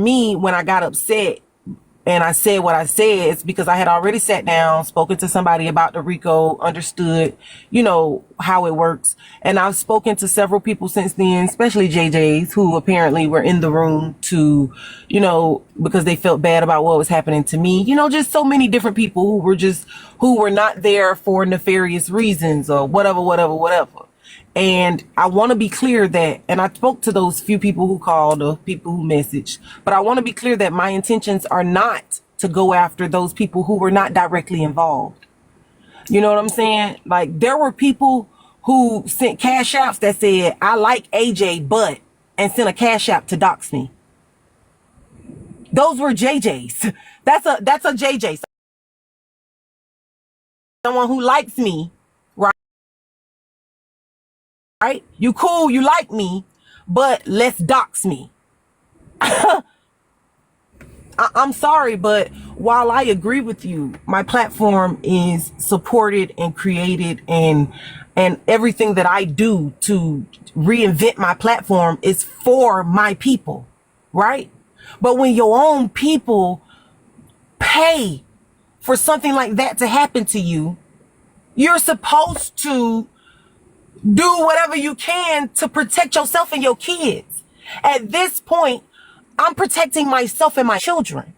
Me, when I got upset and I said what I said, it's because I had already sat down, spoken to somebody about the RICO, understood, how it works. And I've spoken to several people since then, especially JJs, who apparently were in the room to, because they felt bad about what was happening to me. Just so many different people who were not there for nefarious reasons or whatever, whatever, whatever. And I want to be clear that, and I spoke to those few people who called or people who messaged, but I want to be clear that my intentions are not to go after those people who were not directly involved. You know what I'm saying? Like, there were people who sent cash apps that said, I like AJ, but, and sent a cash app to dox me. Those were JJs. That's a JJ. Someone who likes me, right? You cool, you like me, but let's dox me. I'm sorry, but while I agree with you, my platform is supported and created, and everything that I do to reinvent my platform is for my people, right? But when your own people pay for something like that to happen to you, you're supposed to do whatever you can to protect yourself and your kids. At this point, I'm protecting myself and my children.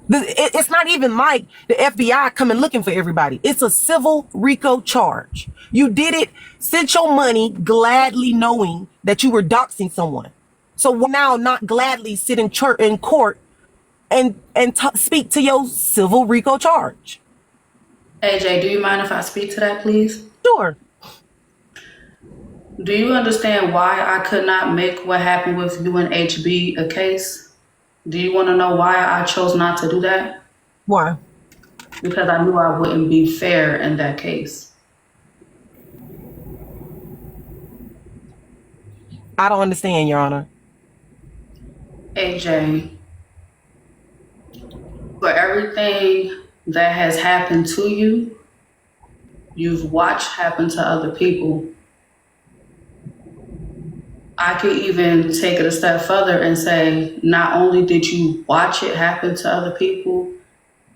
It's not even like the FBI coming looking for everybody. It's a civil RICO charge. You did it, sent your money gladly knowing that you were doxing someone. So now not gladly sit in court and speak to your civil RICO charge. AJ, do you mind if I speak to that, please? Sure. Do you understand why I could not make what happened with you and HB a case? Do you want to know why I chose not to do that? Why? Because I knew I wouldn't be fair in that case. I don't understand, Your Honor. AJ, for everything that has happened to you, you've watched happen to other people. I could even take it a step further and say, not only did you watch it happen to other people,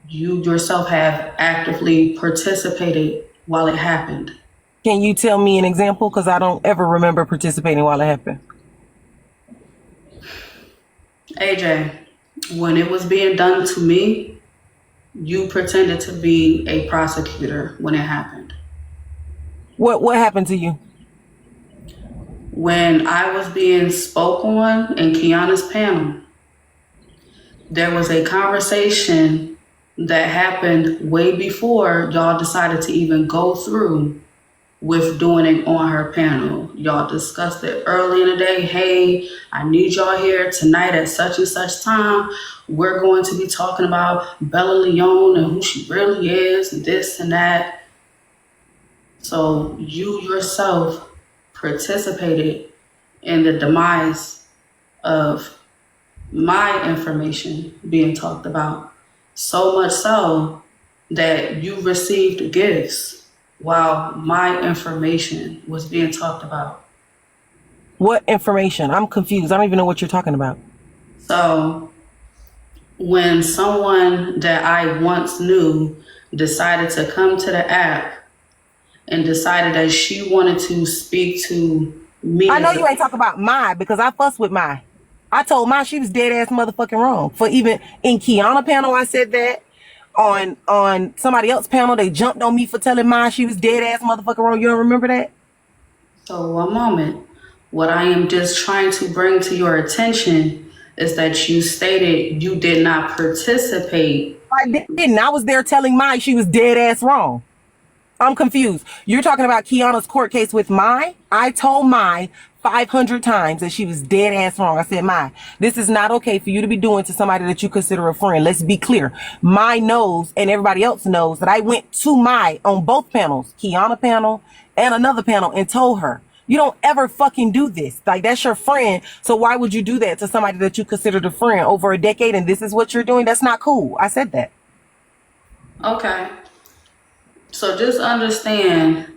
you yourself have actively participated while it happened. Can you tell me an example? Because I don't ever remember participating while it happened. AJ, when it was being done to me, you pretended to be a prosecutor when it happened. What happened to you? When I was being spoke on in Kiana's panel, there was a conversation that happened way before y'all decided to even go through with doing it on her panel. Y'all discussed it early in the day. Hey, I need y'all here tonight at such and such time. We're going to be talking about Bella Leone and who she really is and this and that. So you yourself participated in the demise of my information being talked about, so much so that you received gifts while my information was being talked about. What information? I'm confused. I don't even know what you're talking about. So when someone that I once knew decided to come to the app and decided that she wanted to speak to me. I know you ain't talking about Mai, because I fussed with Mai. I told Mai she was dead ass motherfucking wrong. For even in Kiana panel, I said that. On somebody else's panel, they jumped on me for telling Mai she was dead ass motherfucking wrong. You don't remember that? So one moment. What I am just trying to bring to your attention is that you stated you did not participate. I didn't. I was there telling Mai she was dead ass wrong. I'm confused. You're talking about Kiana's court case with Mai? I told Mai 500 times that she was dead ass wrong. I said, Mai, this is not okay for you to be doing to somebody that you consider a friend. Let's be clear. Mai knows, and everybody else knows, that I went to Mai on both panels, Kiana panel and another panel, and told her, you don't ever fucking do this. Like, that's your friend. So why would you do that to somebody that you considered a friend over a decade, and this is what you're doing? That's not cool. I said that. Okay. So just understand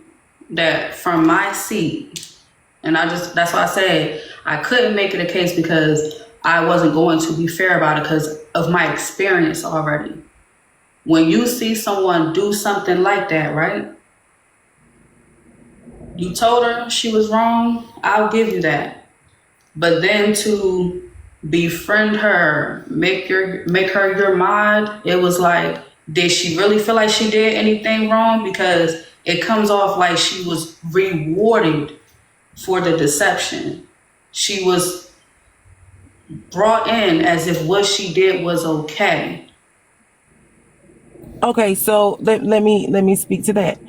that from my seat, and that's why I said I couldn't make it a case, because I wasn't going to be fair about it because of my experience already. When you see someone do something like that, right? You told her she was wrong, I'll give you that. But then to befriend her, make her your mod, it was like, did she really feel like she did anything wrong? Because it comes off like she was rewarded for the deception. She was brought in as if what she did was okay. Okay, so let me speak to that.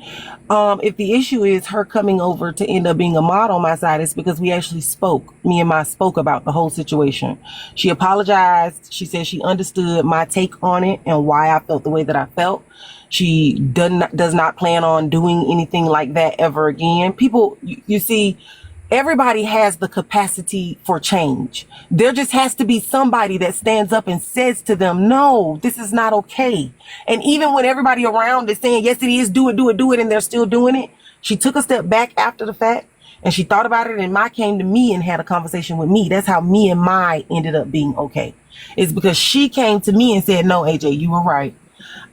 If the issue is her coming over to end up being a mod on my side, it's because we actually spoke. Me and my spoke about the whole situation. She apologized. She said she understood my take on it and why I felt the way that I felt. She does not plan on doing anything like that ever again. People, you see, everybody has the capacity for change. There just has to be somebody that stands up and says to them, no, this is not okay. And even when everybody around is saying, yes, it is, do it, do it, do it, and they're still doing it, she took a step back after the fact and she thought about it, and Mai came to me and had a conversation with me. That's how me and Mai ended up being okay. It's because she came to me and said, no, AJ, you were right.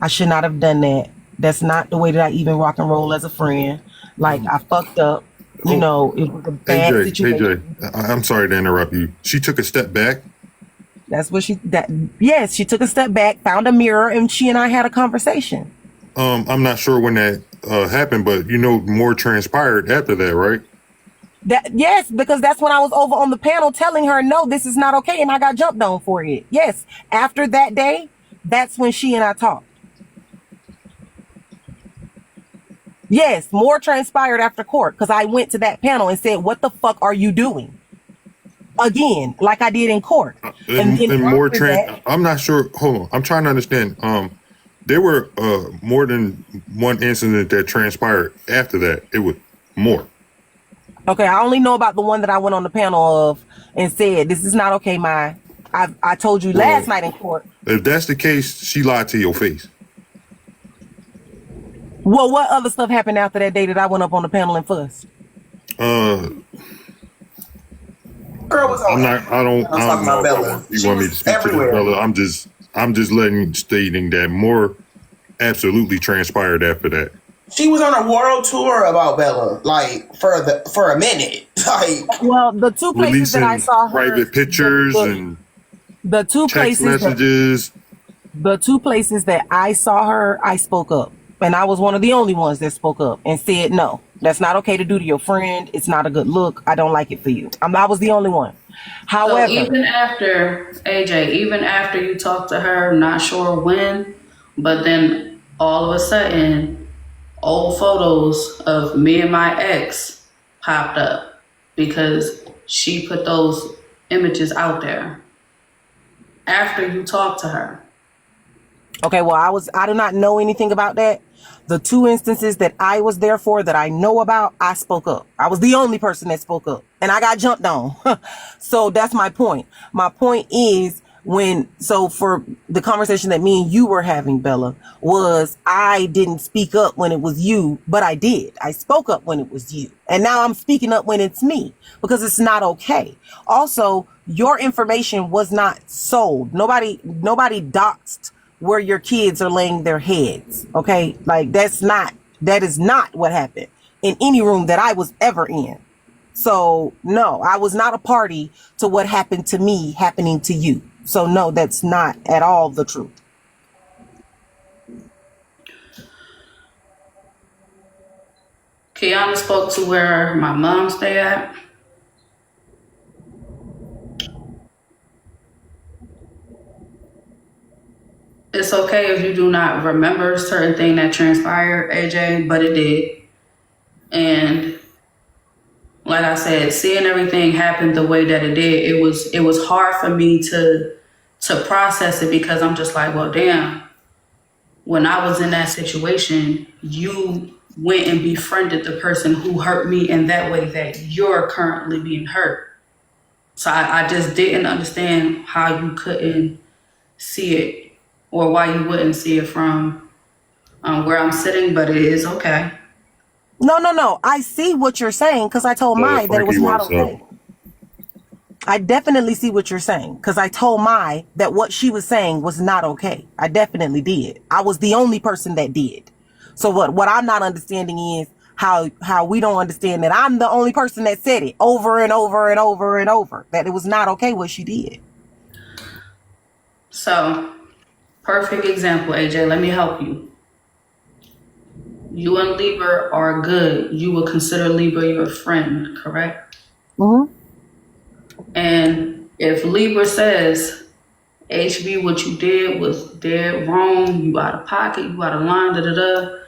I should not have done that. That's not the way that I even rock and roll as a friend. Like, I fucked up. You know, it was a bad situation. AJ, I'm sorry to interrupt you. She took a step back. That's what yes, she took a step back, found a mirror, and she and I had a conversation. I'm not sure when that happened, but more transpired after that, right? Yes, because that's when I was over on the panel telling her, no, this is not okay, and I got jumped on for it. Yes, after that day, that's when she and I talked. Yes, more transpired after court because I went to that panel and said, what the fuck are you doing? Again, like I did in court. And more I'm not sure. Hold on. I'm trying to understand. There were more than one incident that transpired after that. It was more. Okay, I only know about the one that I went on the panel of and said, this is not okay, Mai. I told you last night in court. If that's the case, she lied to your face. Well, what other stuff happened after that day that I went up on the panel and fussed? Girl was on. I don't know Bella. You want me to speak everywhere. To this, Bella? I'm just stating that more absolutely transpired after that. She was on a world tour about Bella, like for a minute. Like, well, the two places that I saw her, private pictures and the two text places messages. The two places that I saw her, I spoke up. And I was one of the only ones that spoke up and said, no, that's not okay to do to your friend. It's not a good look. I don't like it for you. I was the only one. However, so even after, AJ, even after you talked to her, not sure when, but then all of a sudden, old photos of me and my ex popped up because she put those images out there after you talked to her. Okay, well, I do not know anything about that. The two instances that I was there for that I know about, I spoke up. I was the only person that spoke up and I got jumped on. So that's my point. My point is for the conversation that me and you were having, Bella, was I didn't speak up when it was you, but I did. I spoke up when it was you. And now I'm speaking up when it's me because it's not okay. Also, your information was not sold. Nobody doxed where your kids are laying their heads. Okay. Like that is not what happened in any room that I was ever in. So no, I was not a party to what happened to me happening to you. So no, that's not at all the truth. Kiana spoke to where my mom stay at. It's okay if you do not remember a certain thing that transpired, AJ, but it did. And like I said, seeing everything happen the way that it did, it was hard for me to process it because I'm just like, well, damn, when I was in that situation, you went and befriended the person who hurt me in that way that you're currently being hurt. So I just didn't understand how you couldn't see it or why you wouldn't see it from where I'm sitting, but it is okay. No. I see what you're saying because I told Mai that it was not okay. I definitely see what you're saying, because I told Mai that what she was saying was not okay. I definitely did. I was the only person that did. So what I'm not understanding is how we don't understand that I'm the only person that said it over and over and over and over, that it was not okay what she did. So, perfect example, AJ. Let me help you. You and Libra are good. You would consider Libra your friend, correct? Mm-hmm. And if Libra says, HB, what you did was dead wrong, you out of pocket, you out of line, da da da.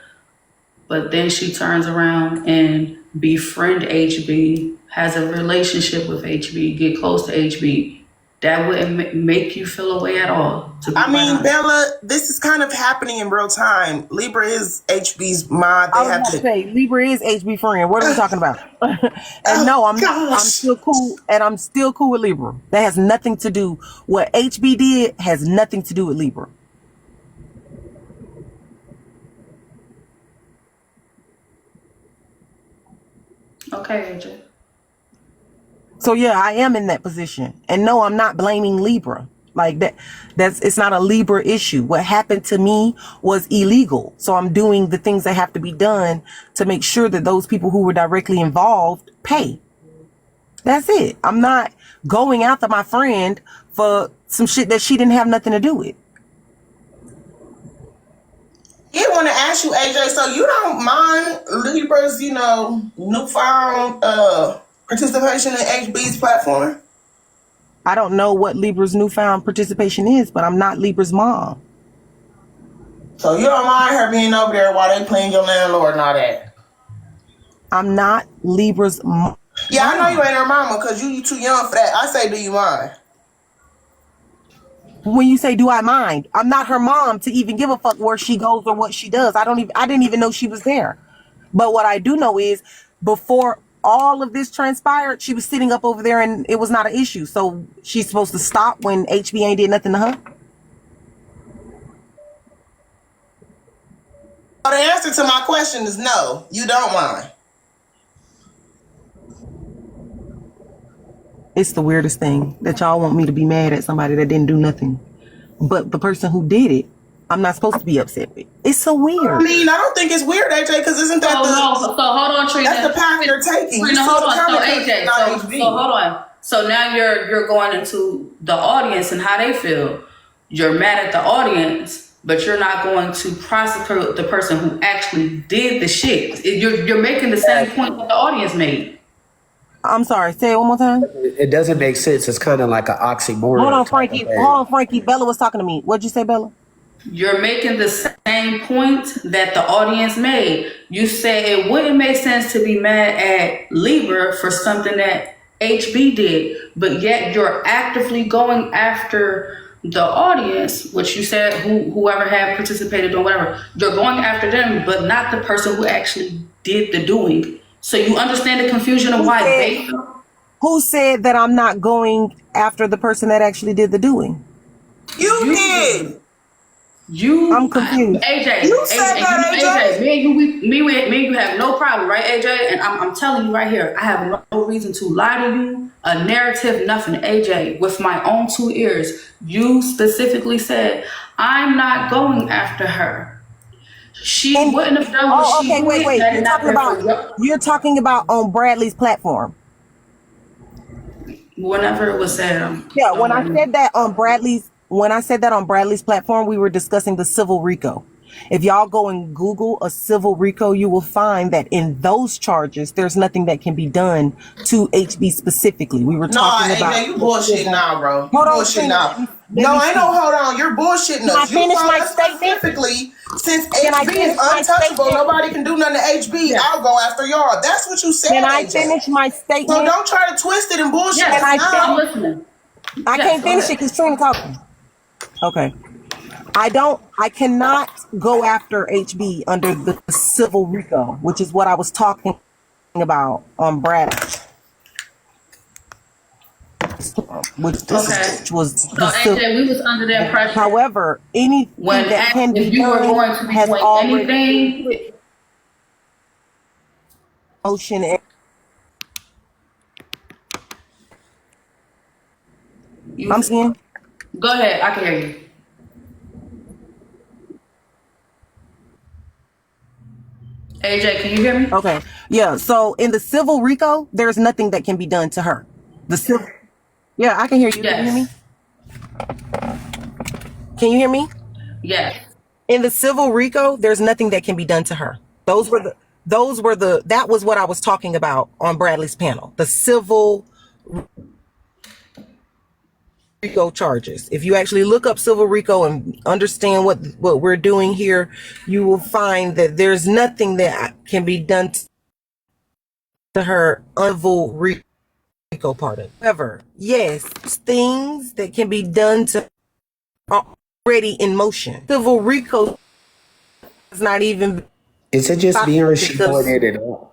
But then she turns around and befriend HB, has a relationship with HB, get close to HB. That wouldn't make you feel a way at all. I mean, Bella, this is kind of happening in real time. Libra is HB's mod. I was about to say Libra is HB friend. What are we talking about? And no, I'm still cool, and I'm still cool with Libra. That has nothing to do. What HB did has nothing to do with Libra. Okay, AJ. So yeah, I am in that position. And no, I'm not blaming Libra. Like it's not a Libra issue. What happened to me was illegal. So I'm doing the things that have to be done to make sure that those people who were directly involved pay. That's it. I'm not going after my friend for some shit that she didn't have nothing to do with. I want to ask you, AJ, so you don't mind Libra's, newfound participation in HB's platform? I don't know what Libra's newfound participation is, but I'm not Libra's mom. So you don't mind her being over there while they playing your landlord and all that? I'm not Libra's mom. Yeah, I know you ain't her mama because you too young for that. I say, do you mind? When you say, do I mind? I'm not her mom to even give a fuck where she goes or what she does. I didn't even know she was there. But what I do know is before all of this transpired, she was sitting up over there and it was not an issue. So she's supposed to stop when HB ain't did nothing to her? Well, the answer to my question is no, you don't mind. It's the weirdest thing that y'all want me to be mad at somebody that didn't do nothing. But the person who did it, I'm not supposed to be upset with. It's so weird. I mean, I don't think it's weird, AJ, because isn't that so hold on, Trina. That's the path you're taking. Trina, hold on. So AJ, so hold on. So now you're going into the audience and how they feel. You're mad at the audience, but you're not going to prosecute the person who actually did the shit. You're making the same point that the audience made. I'm sorry. Say it one more time. It doesn't make sense. It's kind of like an oxymoron. Hold on, Frankie. Bella was talking to me. What'd you say, Bella? You're making the same point that the audience made. You said it wouldn't make sense to be mad at Libra for something that HB did, but yet you're actively going after the audience, which you said whoever had participated or whatever. You're going after them, but not the person who actually did the doing. So you understand the confusion of why they... Who said that I'm not going after the person that actually did the doing? You did. I'm confused. AJ, you said that, AJ. Me and you have no problem, right, AJ? And I'm telling you right here, I have no reason to lie to you. A narrative, nothing. AJ, with my own 2 ears, you specifically said, I'm not going after her. She wouldn't have done what she did. Okay, wait. You're talking about on Bradley's platform. Whenever it was said. Yeah, when I said that on Bradley's platform, we were discussing the civil RICO. If y'all go and Google a civil RICO, you will find that in those charges, there's nothing that can be done to HB specifically. We were talking about. No, you bullshit now, bro. Hold on, bullshit now. No, I know. Hold on. You're bullshitting us. Can I finish my statement? Specifically, since HB is untouchable, nobody can do nothing to HB. Yeah. I'll go after y'all. That's what you said. Can I finish my statement? So don't try to twist it and bullshit. Yes, I'm listening. I can't finish it because Trina talking. Okay. I cannot go after HB under the civil RICO, which is what I was talking about on Brad. Which was so AJ, we was under that pressure. However, anything that can be done has already motion. I'm saying. Go ahead. I can hear you. AJ, can you hear me? Okay. Yeah. So in the civil RICO, there's nothing that can be done to her. The civil. Yeah, I can hear you. Can you hear me? Yes. Can you hear me? Yes. In the civil RICO, there's nothing that can be done to her. That was what I was talking about on Bradley's panel. The civil RICO charges. If you actually look up civil RICO and understand what we're doing here, you will find that there's nothing that can be done to her civil RICO part of it. However, yes, things that can be done to are already in motion. Civil RICO is not even. Is it just me or is she going in and out?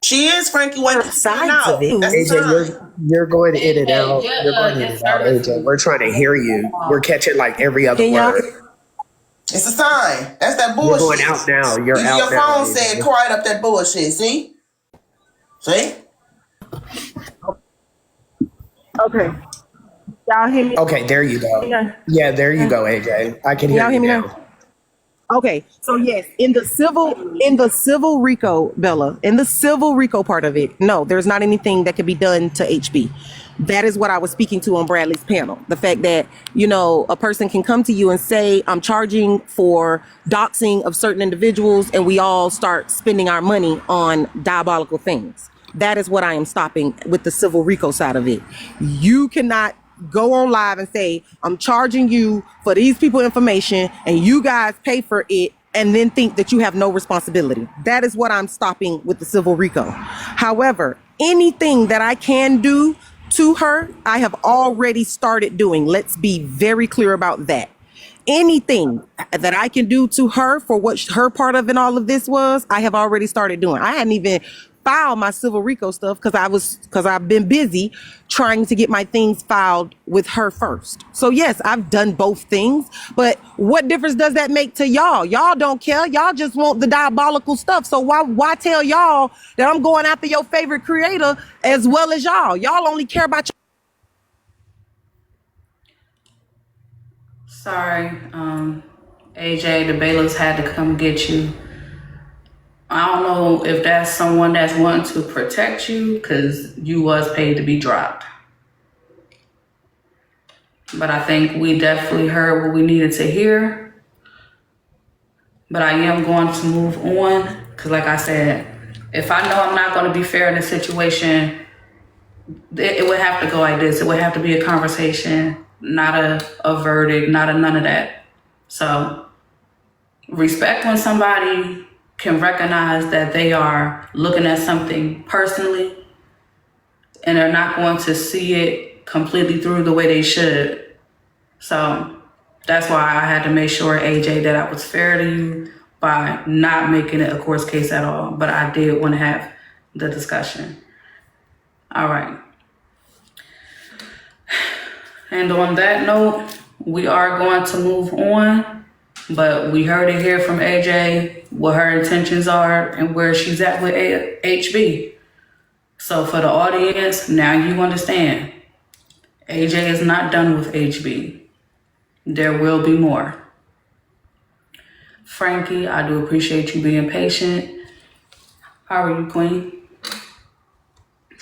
She is Frankie Wayne Sides of it. That's the AJ, sign. you're going in and out. Yeah, You're going in and out, AJ. We're trying to hear you. We're catching like every other Can y'all- word. It's a sign. That's that You're bullshit. going out now. You're Your out now. phone said quiet up that bullshit. See? See? Okay. Y'all hear me? Okay, there you go. Yeah, there you go, AJ. I can hear Y'all you hear me now. now? Okay, so yes, in the civil RICO, Bella, in the civil RICO part of it, no, there's not anything that can be done to HB. That is what I was speaking to on Bradley's panel. The fact that, a person can come to you and say, I'm charging for doxing of certain individuals, and we all start spending our money on diabolical things. That is what I am stopping with the civil RICO side of it. You cannot go on live and say, I'm charging you for these people information and you guys pay for it and then think that you have no responsibility. That is what I'm stopping with the civil RICO. However, anything that I can do to her, I have already started doing. Let's be very clear about that. Anything that I can do to her for what her part of in all of this was, I have already started doing. I hadn't even filed my civil RICO stuff because I've been busy trying to get my things filed with her first. So yes, I've done both things, but what difference does that make to y'all? Y'all don't care. Y'all just want the diabolical stuff. So why tell y'all that I'm going after your favorite creator as well as y'all? Y'all only care about Sorry, AJ, the bailiffs had to come get you. I don't know if that's someone that's wanting to protect you because you was paid to be dropped. But I think we definitely heard what we needed to hear. But I am going to move on because like I said, if I know I'm not going to be fair in this situation, it would have to go like this. It would have to be a conversation, not a verdict, not a none of that. So respect when somebody can recognize that they are looking at something personally and they're not going to see it completely through the way they should. So that's why I had to make sure, AJ, that I was fair to you by not making it a court case at all. But I did want to have the discussion. All right. And on that note, we are going to move on. But we heard it here from AJ, what her intentions are and where she's at with HB. So for the audience, now you understand. AJ is not done with HB. There will be more. Frankie, I do appreciate you being patient. How are you, Queen?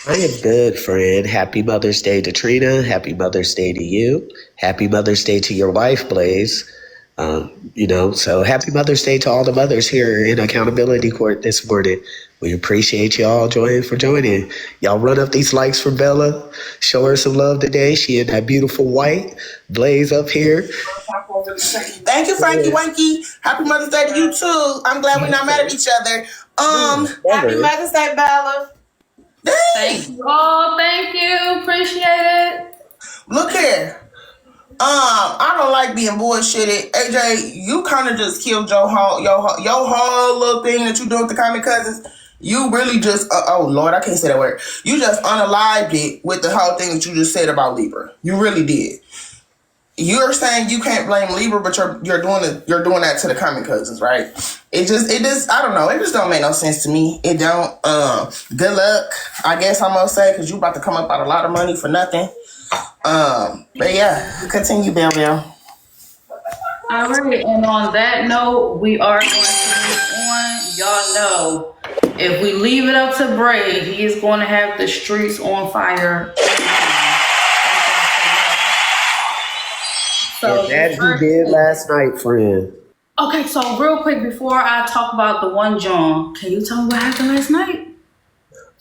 I am good, friend. Happy Mother's Day to Trina. Happy Mother's Day to you. Happy Mother's Day to your wife, Blaze. So happy Mother's Day to all the mothers here in Accountability Court this morning. We appreciate y'all joining. Y'all run up these likes for Bella. Show her some love today. She in that beautiful white. Blaze up here. Thank you, Frankie Wanky. Happy Mother's Day to you too. I'm glad we're not mad at each other. Happy Mother's Day, Bella. Thank you. Oh, thank you. Appreciate it. Look here. I don't like being bullshitted. AJ, you kind of just killed your whole little thing that you do with the comic cousins. You really just, oh Lord, I can't say that word. You just unalived it with the whole thing that you just said about Libra. You really did. you're saying you can't blame Libra, but you're doing that to the common cousins, right? It just I don't know. It just don't make no sense to me. It don't. Good luck, I guess I'm gonna say, because you about to come up out a lot of money for nothing. But yeah, continue, Bell Bell. All right, and on that note, we are going to move on. Y'all know, if we leave it up to Bray, he is going to have the streets on fire. So that he did last night, friend. Okay, so real quick, before I talk about the one John, can you tell me what happened last night?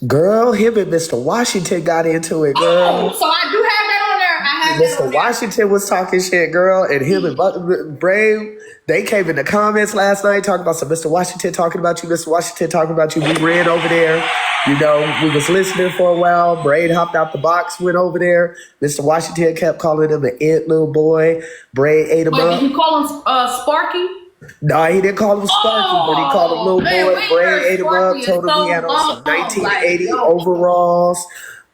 Girl, him and Mr. Washington got into it, girl. Oh, so I do have that on there. I have Mr. Washington was talking shit, girl, and him and Brave, they came in the comments last night talking about some Mr. Washington talking about you, Mr. Washington talking about you. We ran over there. You know, we was listening for a while. Braid hopped out the box, went over there. Mr. Washington kept calling him an ant little boy. Braid ate him up. Did you call him Sparky? No, he didn't call him Sparky, but he called him little boy. Braid ate him up, told him he had on some 1980 overalls.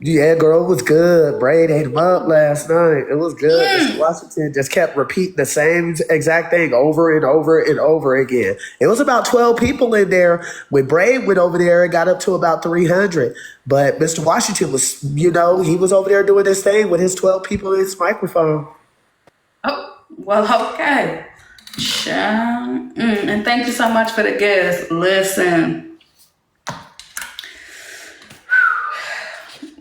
Yeah, girl, it was good. Braid ate him up last night. It was good. Mr. Washington just kept repeating the same exact thing over and over and over again. It was about 12 people in there. When Braid went over there, it got up to about 300. But Mr. Washington was, you know, he was over there doing this thing with his 12 people in his microphone. Oh, well, okay. And thank you so much for the guest. Listen.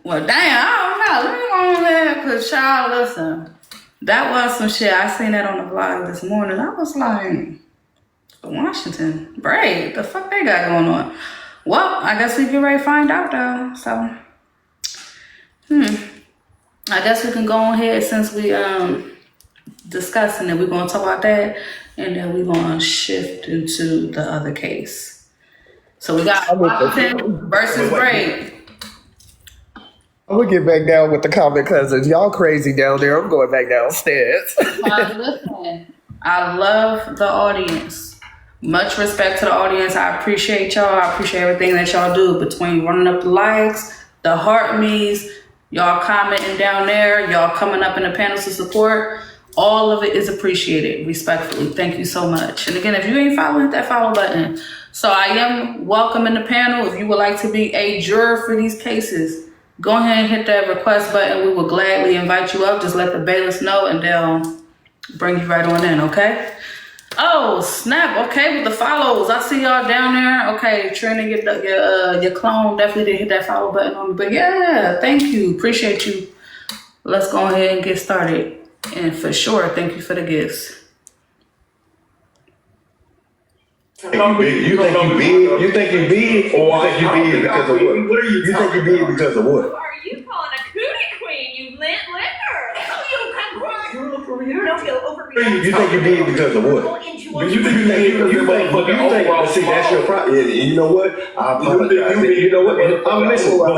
Well, damn, I don't know. Let me go on there, because, child, listen. That was some shit. I seen that on the vlog this morning. I was like, Washington, Braid, the fuck they got going on? Well, I guess we get ready to find out, though. So, I guess we can go ahead, since we discussing it. We're going to talk about that, and then we're going to shift into the other case. So we got Washington versus Braid. I'm gonna get back down with the common cousins. Y'all crazy down there. I'm going back downstairs. Listen, I love the audience. Much respect to the audience. I appreciate y'all. I appreciate everything that y'all do, between running up the likes, the heart me's, y'all commenting down there, y'all coming up in the panels to support. All of it is appreciated, respectfully. Thank you so much. And again, if you ain't following, hit that follow button. So I am welcoming the panel. If you would like to be a juror for these cases, go ahead and hit that request button. We will gladly invite you up. Just let the bailiffs know, and they'll bring you right on in, okay? Oh, snap. Okay, with the follows. I see y'all down there. Okay, Trina, your clone definitely did hit that follow button on me. But yeah, thank you. Appreciate you. Let's go ahead and get started. And for sure, thank you for the gifts. You think you big? You think you big? Or you think you big because of what? You think you big because of what? Who are you calling a cootie queen? You lit liquor. You're overreacting. You think you big because of what? You think see, that's your problem. You know what? I apologize. You know what? I'm listening. Go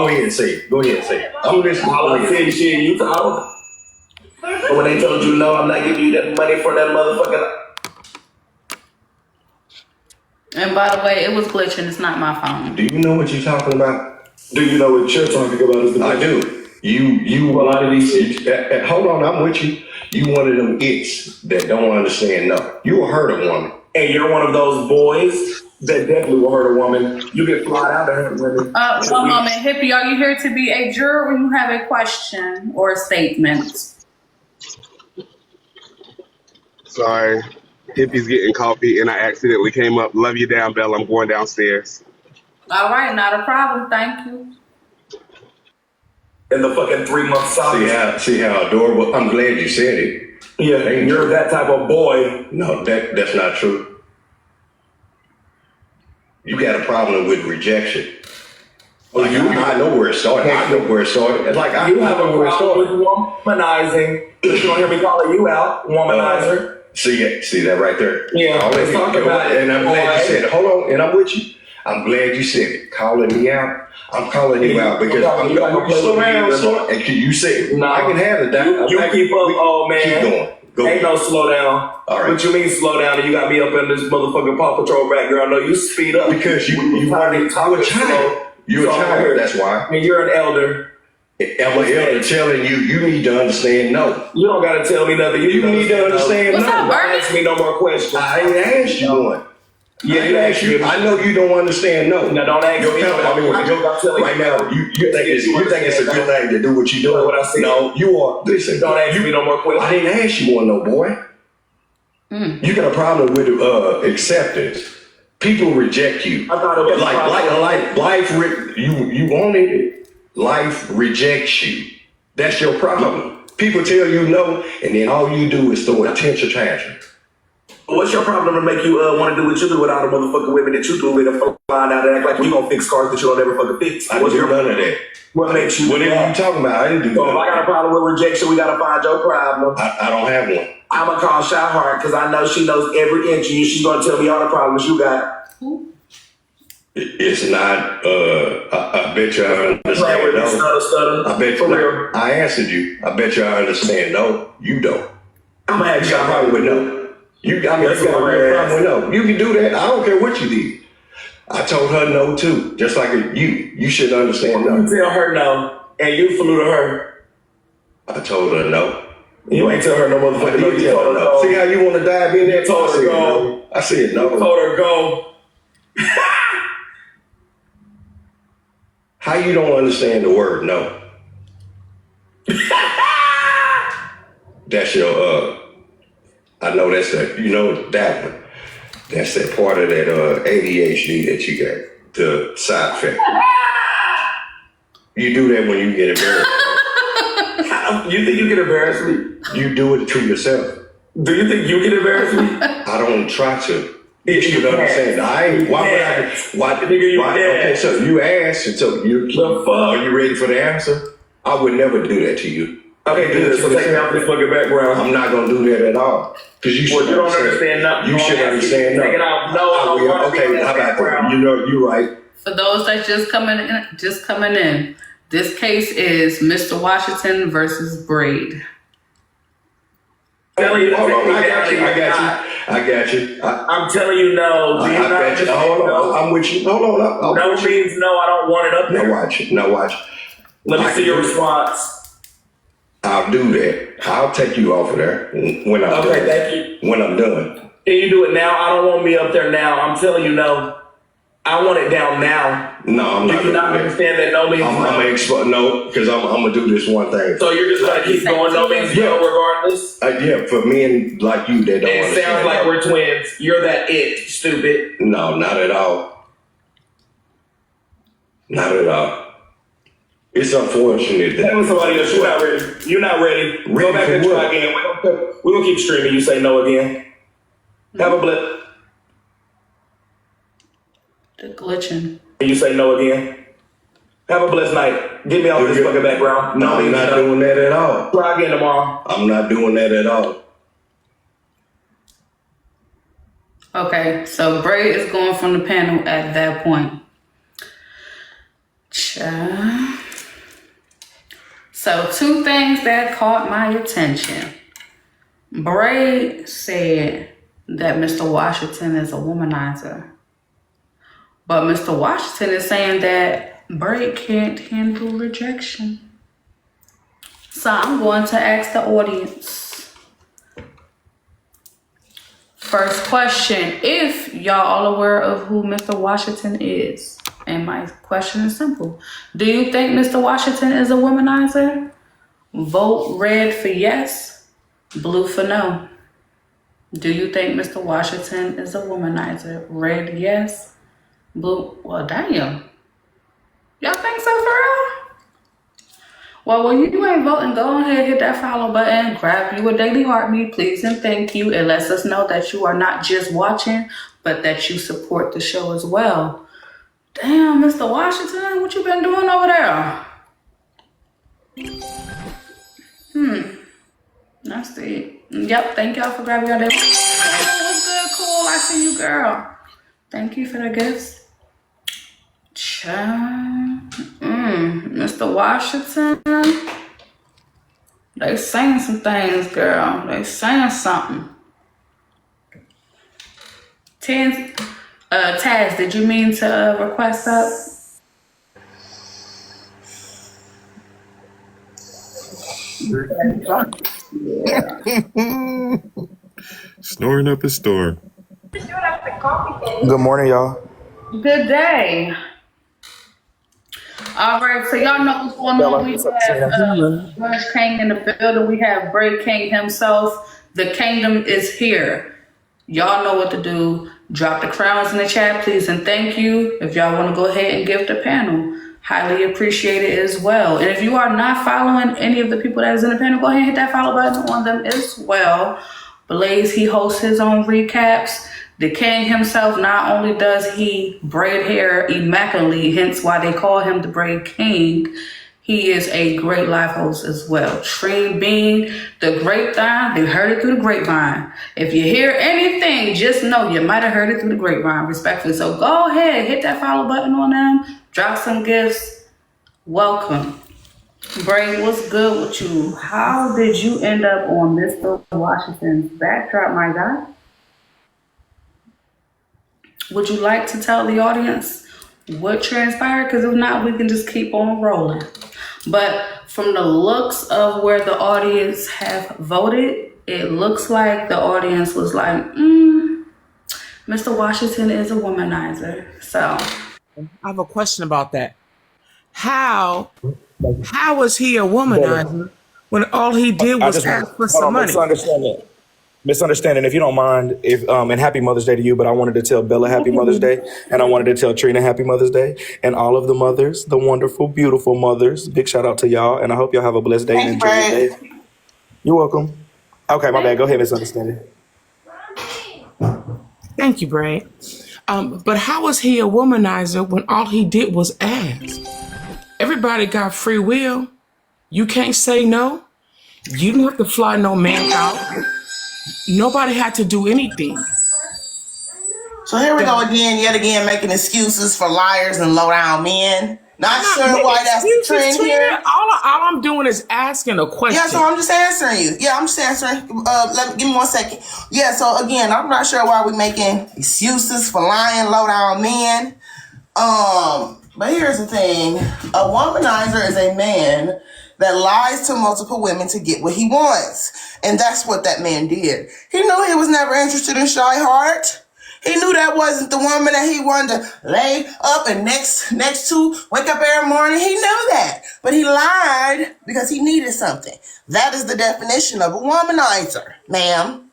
ahead and say it. Go ahead and say it. I'm listening. I said shit, you talk. But when they told you no, I'm not giving you that money for that motherfucking. And by the way, it was glitching. It's not my phone. Do you know what you're talking about? Do you know what you're talking about? I do. You a lot of these. Hold on, I'm with you. You one of them its that don't understand no. You will hurt a woman. And you're one of those boys that definitely will hurt a woman. You get fly out to hurt women. One moment, Hippie, are you here to be a juror, or you have a question or a statement? Sorry. Hippie's getting coffee and I accidentally came up. Love you down, Bella. I'm going downstairs. All right, not a problem. Thank you. In the fucking 3 month saga. See how adorable. I'm glad you said it. Yeah, you're that type of boy. No, that's not true. You got a problem with rejection. Like, I know where it started. It's like you have a problem with womanizing. You don't hear me calling you out, womanizer. See that right there? Yeah, let's talk about it. And I'm glad you said it. Hold on, and I'm with you. I'm glad you said it. Calling me out. I'm calling you out because I'm going to slow down. And you say it. I can have it. You keep up, old man. Keep going. Go. Ain't no slow down. All right. What you mean slow down? And you got me up in this motherfucking Paw Patrol background. No, you speed up. Because you a child. You're a child, that's why. And you're an elder. I'm an elder telling you, you need to understand no. You don't gotta tell me nothing. You need to understand What's no. up, Don't Bernie? ask me no more questions. I ain't asked you one. Yeah, you asked you. me. I know you don't understand no. Now don't ask me. Right now, you think it's a good thing to do what you doing. What I said. No, you are. Listen, Don't ask me no more questions. I didn't ask you one, no boy. You got a problem with acceptance. People reject you. I thought it was like life. You wanted it. Life rejects you. That's your problem. People tell you no, and then all you do is throw a tantrum. What's your problem to make you want to do what you do with all the motherfucking women that you do with and find out and act like you gonna fix cars that you don't ever fucking fix? I didn't do none of that. What makes you? Whatever you talking about, I didn't do So that. if I got a problem with rejection, we gotta find your problem. I don't have one. I'm gonna call Shy Heart because I know she knows every inch of you. She's gonna tell me all the problems you got. It's not. I bet you I understand. No. I bet you. No. I answered you. I bet you I understand. No, you don't. I'm gonna ask You Shy got a Heart problem with no. You got a real problem with no. You can do that. I don't care what you did. I told her no too. Just like you. You should understand no. You tell her no, and you flew to her. I told her no. You ain't tell her no motherfucker no. You told her no. See how you want to dive in there? Told her go. I said no. Told her go. How you don't understand the word no? That's your I know that's that. You know that one. That's that part of that ADHD that you got. The side effect. You do that when you get embarrassed. You think you can embarrass me? You do it to yourself. Do you think you can embarrass me? I don't try to. You should understand. Why would I? Why? Okay, so you asked, and so are you ready for the answer? I would never do that to you. Okay, good. So take me out this fucking background. I'm not gonna do that at all. Because you should understand nothing. You should understand nothing. Take it out. No, okay, how about that? You know, you're right. For those that just coming in, this case is Mr. Washington versus Braid. I got you. I'm telling you no. Do you not bet you. Hold on. I'm with you. Hold on. No means no. I don't want it up there. Now watch. Let me see your response. I'll do that. I'll take you off of there when I'm done. Okay, thank you. When I'm done. Can you do it now? I don't want me up there now. I'm telling you no. I want it down now. No, I'm not. Do you not understand that no means no? No, because I'm gonna do this one thing. So you're just gonna keep going no means no regardless? Yeah, for men like you that don't understand. It sounds like we're twins. You're that stupid. No, not at all. Not at all. It's unfortunate that somebody else. You're not ready. You're not ready. Go back and try again. We're gonna keep streaming. You say no again. Have a blip. The glitching. And you say no again. Have a blessed night. Get me off this fucking background. No, I'm not doing that at all. Try again tomorrow. I'm not doing that at all. Okay, so Braid is going from the panel at that point. So 2 things that caught my attention. Braid said that Mr. Washington is a womanizer. But Mr. Washington is saying that Braid can't handle rejection. So I'm going to ask the audience. First question, if y'all are aware of who Mr. Washington is, and my question is simple. Do you think Mr. Washington is a womanizer? Vote red for yes, blue for no. Do you think Mr. Washington is a womanizer? Red, yes. Blue, well, damn. Y'all think so for real? Well, when you ain't voting, go ahead, hit that follow button, grab you a daily heartbeat, please and thank you. It lets us know that you are not just watching, but that you support the show as well. Damn, Mr. Washington, what you been doing over there? That's it. Yep, thank y'all for grabbing your daily. Oh, what's good, cool? I see you, girl. Thank you for the gifts. Mr. Washington, they saying some things, girl. They saying something. Taz, did you mean to request up? Snoring up a storm. Good morning, y'all. Good day. All right, so y'all know what's going on. Bella, We what's up, have Trina? Brunch King in the building. We have Bray King himself. The kingdom is here. Y'all know what to do. Drop the crowns in the chat, please, and thank you. If y'all want to go ahead and give the panel, highly appreciate it as well. And if you are not following any of the people that is in the panel, go ahead and hit that follow button on them as well. Blaze, he hosts his own recaps. The king himself, not only does he braid hair immaculately, hence why they call him the Braid King, he is a great live host as well. Treen Bean, the grapevine, they heard it through the grapevine. If you hear anything, just know you might have heard it through the grapevine, respectfully. So go ahead, hit that follow button on them, drop some gifts. Welcome. Bray, what's good with you? How did you end up on Mr. Washington's backdrop, my guy? Would you like to tell the audience what transpired? Because if not, we can just keep on rolling. But from the looks of where the audience have voted, it looks like the audience was like, Mr. Washington is a womanizer. So I have a question about that. How was he a womanizer when all he did was ask for some money? Misunderstanding, if you don't mind, and happy Mother's Day to you, but I wanted to tell Bella happy Mother's Day, and I wanted to tell Trina happy Mother's Day, and all of the mothers, the wonderful, beautiful mothers. Big shout out to y'all, and I hope y'all have a blessed day and enjoy your day. You're welcome. Okay, my bad. Go ahead, Misunderstanding. Thank you, Brad. But how was he a womanizer when all he did was ask? Everybody got free will. You can't say no. You didn't have to fly no man out. Nobody had to do anything. So here we go again, yet again, making excuses for liars and low down men. Not sure why that's the trend here. All I'm doing is asking a question. Yeah, so I'm just answering you. Yeah, I'm just answering. Give me 1 second. Yeah, so again, I'm not sure why we're making excuses for lying, low down men. But here's the thing: a womanizer is a man that lies to multiple women to get what he wants, and that's what that man did. He knew he was never interested in Shy Heart. He knew that wasn't the woman that he wanted to lay up and next to, wake up every morning. He knew that. But he lied because he needed something. That is the definition of a womanizer, ma'am.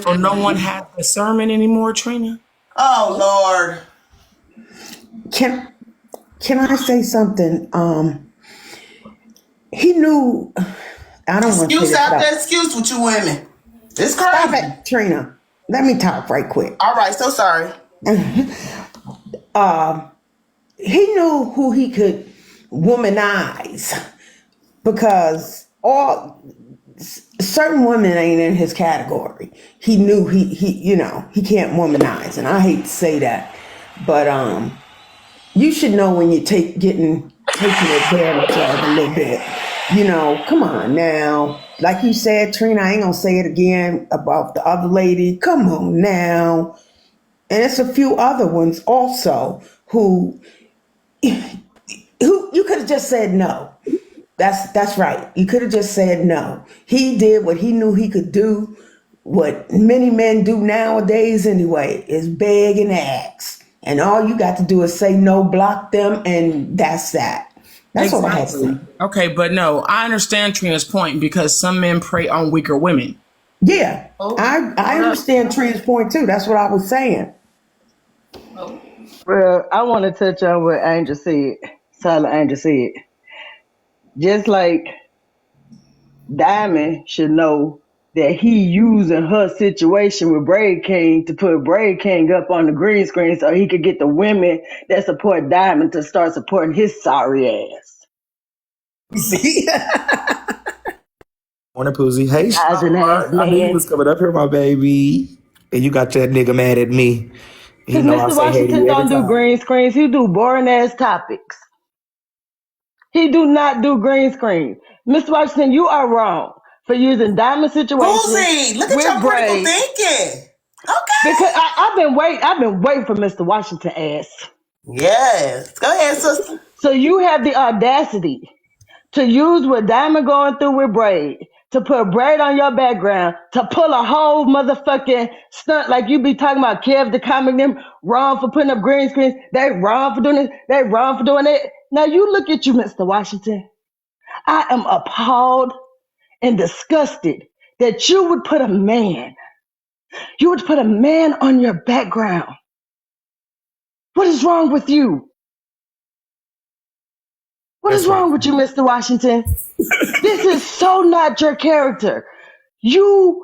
So no one has discernment anymore, Trina? Oh, Lord. Can I say something? He knew, I don't want to Excuse after excuse with you women. It's crazy. Stop it, Trina. Let me talk right quick. All right, so sorry. He knew who he could womanize because certain women ain't in his category. He knew he can't womanize, and I hate to say that, but you should know when you're taking advantage of a little bit. Come on now. Like you said, Trina, I ain't gonna say it again about the other lady. Come on now. And it's a few other ones also who you could have just said no. That's right. You could have just said no. He did what he knew he could do, what many men do nowadays anyway, is beg and ask. And all you got to do is say no, block them, and that's that. That's all I had to say. Okay, but no, I understand Trina's point because some men prey on weaker women. Yeah, I understand Trina's point too. That's what I was saying. Well, I want to touch on what Angel said. Silent Angel said. Just like Diamond should know that he using her situation with Braid King to put Braid King up on the green screen so he could get the women that support Diamond to start supporting his sorry ass. See? Morning, Poozy. Hey, I knew you was coming up here, my baby. And you got that nigga mad at me. Because Mr. Washington don't do green screens. He do boring ass topics. He do not do green screens. Mr. Washington, you are wrong for using Diamond situation. Boozy, look at your critical thinking. Okay. Because I've been waiting for Mr. Washington ass. Yes. Go ahead, sister. So you have the audacity to use what Diamond going through with Braid, to put Braid on your background, to pull a whole motherfucking stunt like you be talking about Kev the comic, them wrong for putting up green screens, they wrong for doing this, they wrong for doing it. Now you look at you, Mr. Washington. I am appalled and disgusted that you would put a man on your background. What is wrong with you? What is wrong with you, Mr. Washington? This is so not your character. You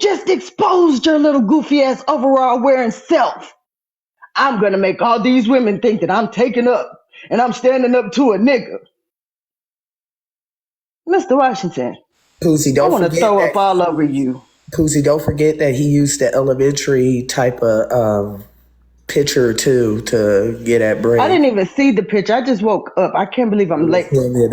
just exposed your little goofy ass overall wearing self. I'm gonna make all these women think that I'm taking up and I'm standing up to a nigga. Mr. Washington, Pussy, I don't want to forget throw that. up all over you. Pussy, don't forget that he used the elementary type of picture too to get at Braid. I didn't even see the picture. I just woke up. I can't believe I'm late. Him in,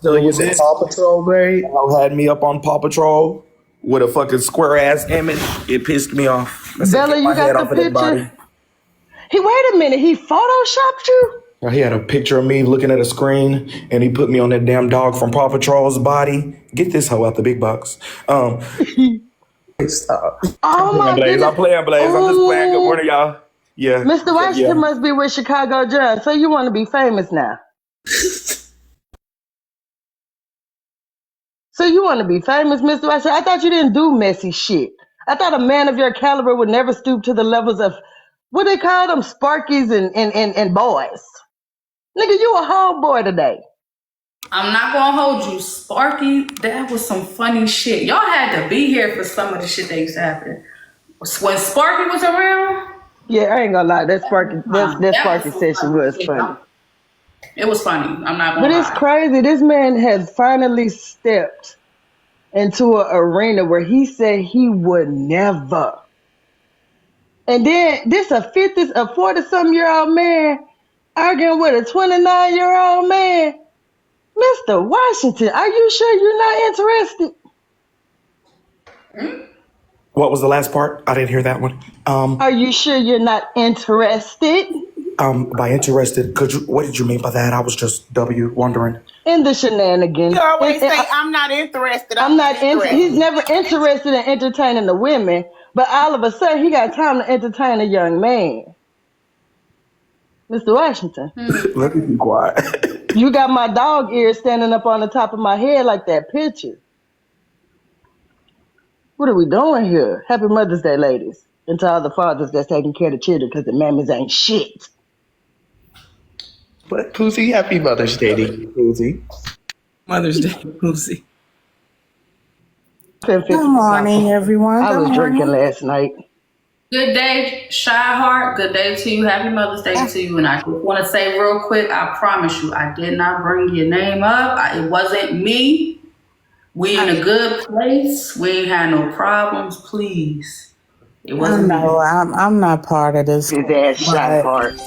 So was it Paw Patrol, Braid? Had me up on Paw Patrol with a fucking square ass image. It pissed me off. I said, Bella, "Get my you head got off the of that body." picture? Wait a minute. He photoshopped you? He had a picture of me looking at a screen, and he put me on that damn dog from Paw Patrol's body. Get this hoe out the big box. Stop. Oh my Blaze. goodness. I'm playing, Blaze. I'm just playing. Good morning, y'all. Yeah. Mr. Washington Yeah. must be with Chicago John. So you want to be famous now? So you want to be famous, Mr. Washington? I thought you didn't do messy shit. I thought a man of your caliber would never stoop to the levels of, what they call them, Sparkies and boys. Nigga, you a homeboy today. I'm not gonna hold you, Sparky. That was some funny shit. Y'all had to be here for some of the shit that used to happen. When Sparky was around. Yeah, I ain't gonna lie. That Sparky was session was funny. It was funny. I'm not gonna But lie. it's crazy. This man has finally stepped into an arena where he said he would never. And then this a 40-something year old man arguing with a 29-year-old man. Mr. Washington, are you sure you're not interested? What was the last part? I didn't hear that one. Are you sure you're not interested? By interested, what did you mean by that? I was just wondering. In the shenanigans. You always say, I'm not interested. I'm not interested. He's never interested in entertaining the women, but all of a sudden he got time to entertain a young man. Mr. Washington. Let me be quiet. You got my dog ears standing up on the top of my head like that picture. What are we doing here? Happy Mother's Day, ladies. And to all the fathers that's taking care of the children because the mammies ain't shit. But Pussy, happy Mother's Day to you, Pussy. Mother's Day, Pussy. Good morning, everyone. I was drinking last night. Good day, Shy Heart. Good day to you. Happy Mother's Day to you. And I just want to say real quick, I promise you, I did not bring your name up. It wasn't me. We in a good place. We ain't had no problems. Please. It wasn't me. I'm not part of this. His ass Shy Heart.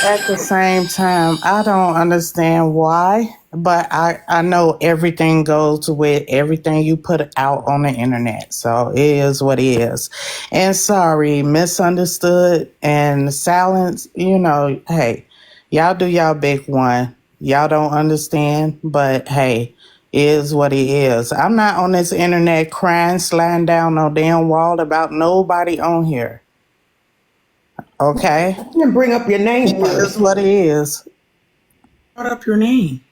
At the same time, I don't understand why, but I know everything goes with everything you put out on the internet. So it is what it is. And sorry, misunderstood and silence, hey, y'all do y'all big one. Y'all don't understand, but hey, it is what it is. I'm not on this internet crying, sliding down no damn wall about nobody on here. Okay. You can bring up your name first. It is what it is. Brought up your name.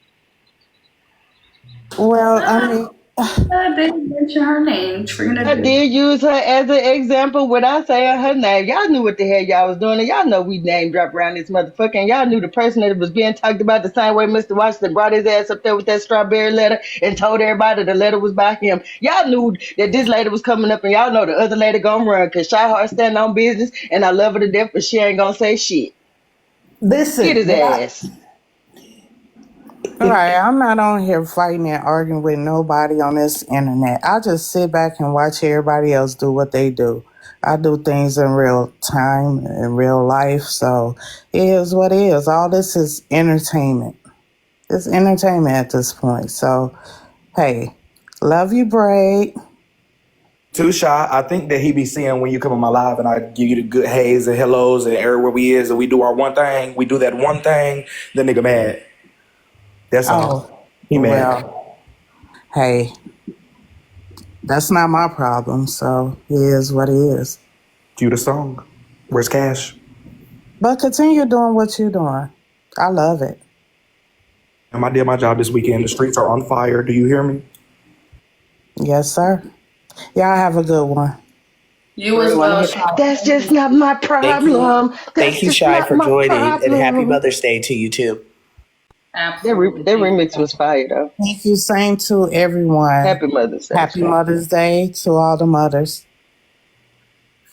Well, I mean, I didn't mention her name. Trina I did use her as an example without saying her name. Y'all knew what the hell y'all was doing, and y'all know we name drop around this motherfucker, and y'all knew the person that was being talked about the same way Mr. Washington brought his ass up there with that strawberry letter and told everybody the letter was by him. Y'all knew that this lady was coming up, and y'all know the other lady gonna run, because Shy Heart stand on business, and I love her to death, but she ain't gonna say shit. Listen. Get his ass. all right, I'm not on here fighting and arguing with nobody on this internet. I just sit back and watch everybody else do what they do. I do things in real time, in real life, so it is what it is. All this is entertainment. It's entertainment at this point. So, hey, love you, Braid. Too Shy, I think that he be seeing when you come on my live and I give you the good hays and hellos and everywhere we is and we do our one thing, we do that one thing, the nigga mad. That's all. Oh, He mad. well, hey, that's not my problem. So it is what it is. Cue the song. Where's Cash? But continue doing what you're doing. I love it. I did my job this weekend. The streets are on fire. Do you hear me? Yes, sir. Y'all have a good one. You as well, That's just not my Thank you. problem. That's Thank you, just Shy, not for my joining. And happy problem. Mother's Day to you, too. Absolutely. That remix was fire, though. Thank you. Same to everyone. Happy Mother's Day. Happy Mother's Day to all the mothers.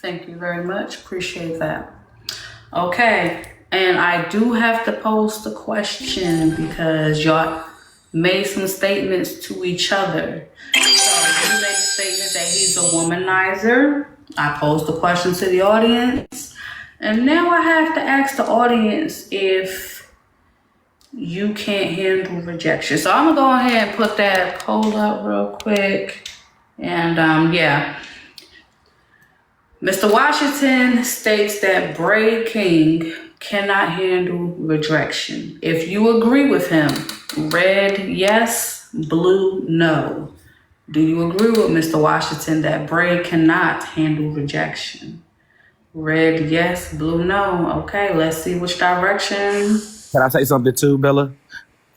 Thank you very much. Appreciate that. Okay. And I do have to post a question because y'all made some statements to each other. So you made a statement that he's a womanizer. I posed a question to the audience. And now I have to ask the audience if you can't handle rejection. So I'm going to go ahead and put that poll up real quick. And yeah. Mr. Washington states that Bray King cannot handle rejection. If you agree with him, red, yes, blue, no. Do you agree with Mr. Washington that Bray cannot handle rejection? Red, yes, blue, no. Okay, let's see which direction. Can I say something too, Bella?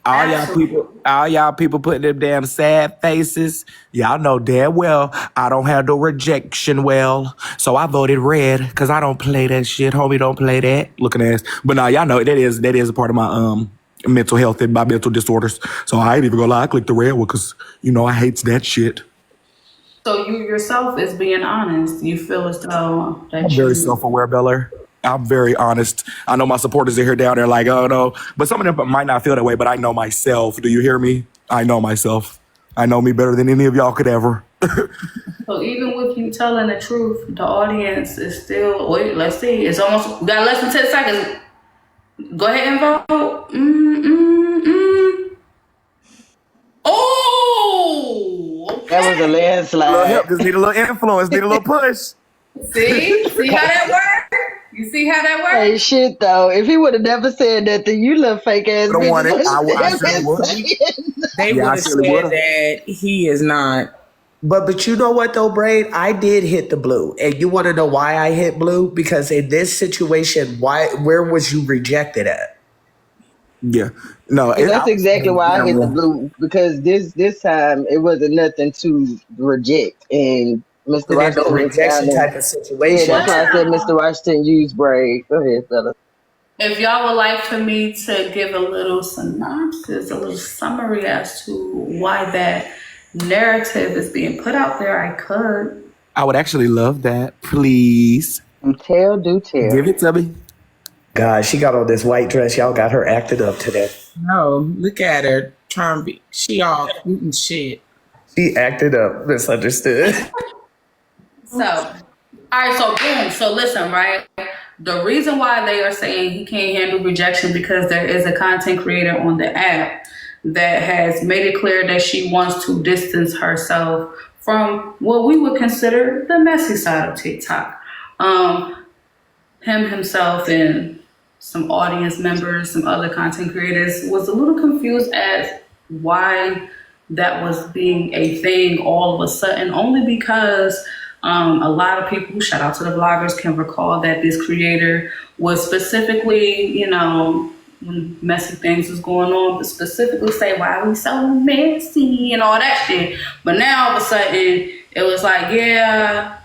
All y'all people putting them damn sad faces. Y'all know damn well I don't handle rejection well. So I voted red because I don't play that shit. Homie, don't play that. Looking ass. But now y'all know that is a part of my mental health and my mental disorders. So I ain't even gonna lie, I clicked the red one because I hates that shit. So you yourself is being honest. You feel as though that I'm very self-aware, Bella. I'm very honest. I know my supporters are here down there like, oh no. But some of them might not feel that way, but I know myself. Do you hear me? I know myself. I know me better than any of y'all could ever. So even with you telling the truth, the audience is still, wait, let's see. It's almost, we got less than 10 seconds. Go ahead and vote. Oh! Okay. That was a landslide. Little help, just need a little influence, need a little push. See how that worked? You see how that worked? Hey, shit, though. If he would have never said nothing, you little fake ass Don't want it. I bitch. would. They would have said that he is not. But you know what though, Braid? I did hit the blue. And you want to know why I hit blue? Because in this situation, where was you rejected at? Yeah. No. And that's exactly why I hit the blue. Because this time, it wasn't nothing to reject. And Mr. Washington rejection type of situation. Yeah, that's why I said Mr. Washington used Braid. Go ahead, fella. If y'all would like for me to give a little synopsis, a little summary as to why that narrative is being put out there, I could. I would actually love that. Please. Do tell. Give it to me. God, she got on this white dress. Y'all got her acted up today. No, look at her. Trying to be, she all cute and shit. She acted up. Misunderstood. So, all right, so boom. So listen, right? The reason why they are saying he can't handle rejection because there is a content creator on the app that has made it clear that she wants to distance herself from what we would consider the messy side of TikTok. Himself and some audience members, some other content creators was a little confused as why that was being a thing all of a sudden, only because a lot of people, shout out to the bloggers, can recall that this creator was specifically, when messy things was going on, but specifically say, why are we so messy and all that shit. But now all of a sudden, it was like, yeah,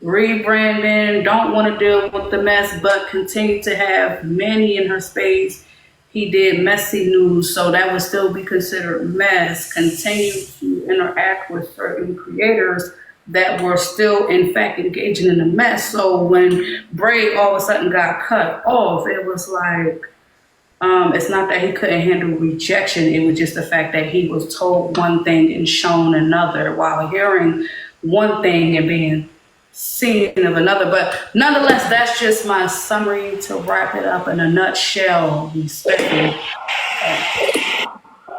rebranding, don't want to deal with the mess, but continue to have many in her space. He did messy news, so that would still be considered mess. Continue to interact with certain creators that were still, in fact, engaging in the mess. So when Bray all of a sudden got cut off, it was like, it's not that he couldn't handle rejection. It was just the fact that he was told one thing and shown another while hearing one thing and being seen of another. But nonetheless, that's just my summary to wrap it up in a nutshell. Respectfully.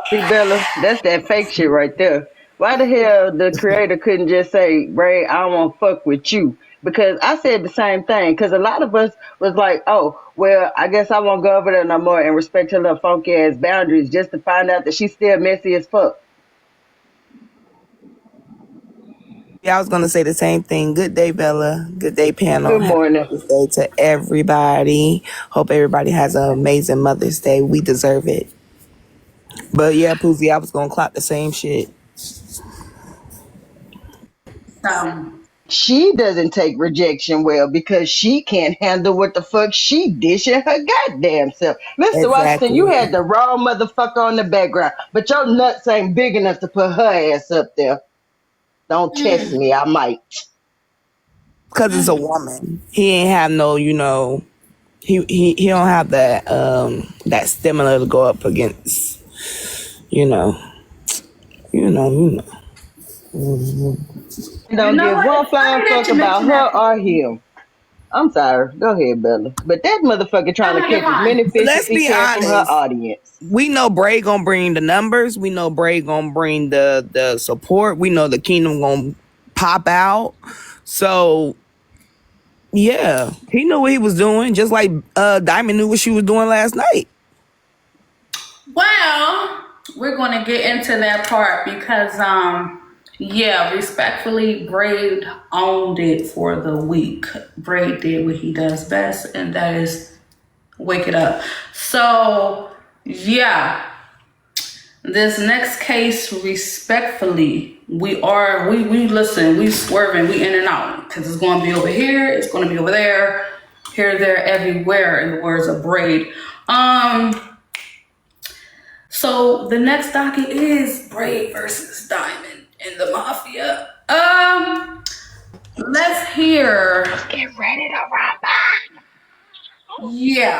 See, Bella, that's that fake shit right there. Why the hell the creator couldn't just say, Bray, I don't want to fuck with you? because I said the same thing. Because a lot of us was like, oh, well, I guess I won't go over there no more and respect her little funky ass boundaries just to find out that she's still messy as fuck. Yeah, I was gonna say the same thing. Good day, Bella. Good day, panel. Good Happy morning. Mother's Day to everybody. Hope everybody has an amazing Mother's Day. We deserve it. But yeah, Poozy, I was gonna clock the same shit. She doesn't take rejection well because she can't handle what the fuck she dishing her goddamn self. Mr. Washington, you Exactly. had the wrong motherfucker on the background, but your nuts ain't big enough to put her ass up there. Don't test me, I might. Cause it's a woman. He ain't have no, he don't have that stamina to go up against, you know. Don't give one flying fuck about her or him. I'm sorry. Go ahead, Bella. But that motherfucker trying to catch as many But fish as let's he be can from her honest. audience. We know Bray gonna bring the numbers. We know Bray gonna bring the support. We know the kingdom gonna pop out. So yeah, he knew what he was doing, just like Diamond knew what she was doing last night. Well, we're going to get into that part because, yeah, respectfully, Braid owned it for the week. Braid did what he does best, and that is wake it up. So, yeah, this next case, respectfully, we listen, we swerving, we in and out because it's going to be over here, it's going to be over there, here, there, everywhere, in the words of Braid. So the next docket is Braid versus Diamond in the Mafia. Let's hear. Get ready to rumble. Yeah.